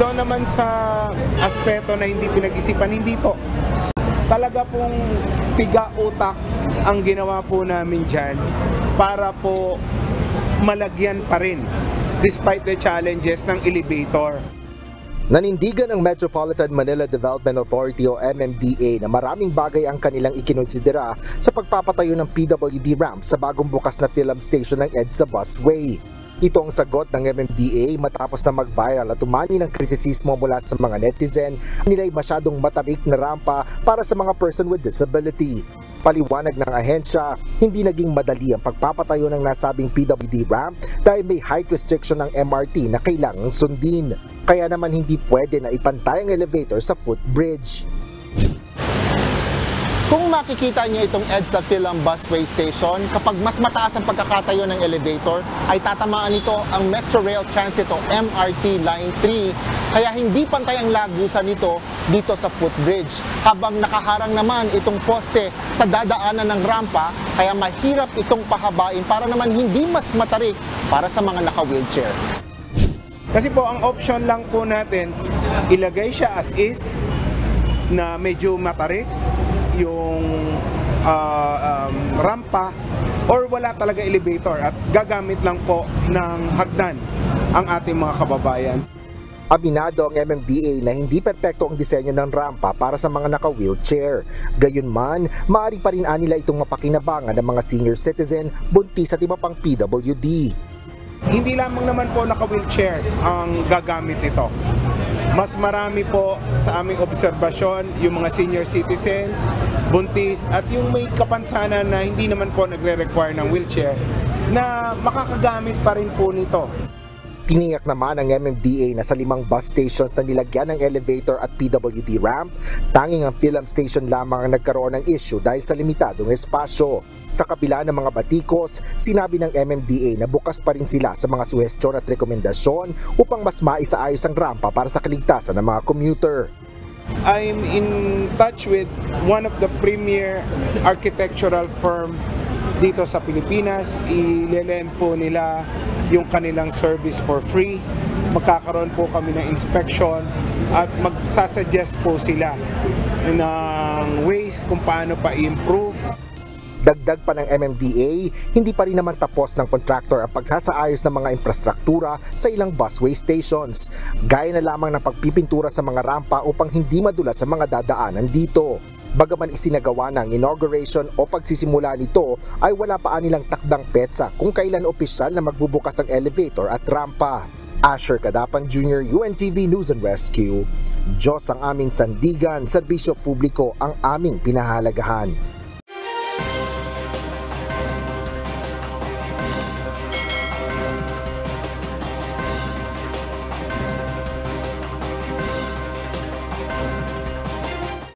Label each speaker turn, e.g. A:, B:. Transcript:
A: Doon naman sa aspeto na hindi pinag-isipan, hindi po. Talaga pong piga-utak ang ginawa po namin dyan para po malagyan pa rin despite the challenges ng elevator.
B: Nanindigan ng Metropolitan Manila Development Authority o MMDA na maraming bagay ang kanilang ikinonsidera sa pagpapatayo ng PWD ramp sa bagong bukas na film station ng EDSA Busway. Ito ang sagot ng MMDA matapos na mag-viral at umani ng kritisismo mula sa mga netizen nila'y masyadong matarik na rampa para sa mga person with disability. Paliwanag ng ahensya, hindi naging madali ang pagpapatayo ng nasabing PWD ramp dahil may height restriction ng MRT na kailangang sundin. Kaya naman hindi pwede na ipantay ang elevator sa footbridge.
C: Kung makikita niyo itong EDSA Philam Busway Station, kapag mas mataas ang pagkakatayo ng elevator, ay tatamaan nito ang Metro Rail Transit o MRT Line 3. Kaya hindi pantay ang lagusan nito dito sa footbridge. Habang nakaharang naman itong poste sa dadaanan ng rampa, kaya mahirap itong pahabain para naman hindi mas matarik para sa mga naka-wheelchair.
A: Kasi po ang option lang po natin, ilagay siya as is na medyo matarik yung rampa or wala talaga elevator at gagamit lang po ng hagdan ang ating mga kababayan.
B: Aminado ang MMDA na hindi perpekto ang disenyo ng rampa para sa mga naka-wheelchair. Gayunman, maaari pa rin nila itong mapakinabangan ng mga senior citizen, buntis at iba pang PWD.
A: Hindi lamang naman po naka-wheelchair ang gagamit nito. Mas marami po sa aming obserbasyon yung mga senior citizens, buntis at yung may kapansanan na hindi naman po nagre-require ng wheelchair na makakagamit pa rin po nito.
B: Tiniyak naman ng MMDA na sa 5 bus stations na nilagyan ng elevator at PWD ramp, tanging ang film station lamang ang nagkaroon ng issue dahil sa limitadong espasyo. Sa kabila ng mga batikos, sinabi ng MMDA na bukas pa rin sila sa mga suhestyon at rekomendasyon upang mas maisaayos ang rampa para sa kaligtasan ng mga commuter.
A: I'm in touch with one of the premier architectural firm dito sa Pilipinas. Ilelen po nila yung kanilang service for free. Magkakaroon po kami ng inspection at magsasuggest po sila ng ways kung paano pa i-improve.
B: Dagdag pa ng MMDA, hindi pa rin naman tapos ng contractor ang pagsasaayos ng mga infrastruktura sa ilang busway stations. Gaya na lamang ng pagpipintura sa mga rampa upang hindi madulas sa mga dadaanan dito. Bagaman isinagawa ng inauguration o pagsisimula nito ay wala pa nilang takdang petsa kung kailan opisyal na magbubukas ang elevator at rampa. Asher Cadapan Jr., UNTV News and Rescue. Diyos ang aming sandigan, serbisyo publiko ang aming pinahalagahan.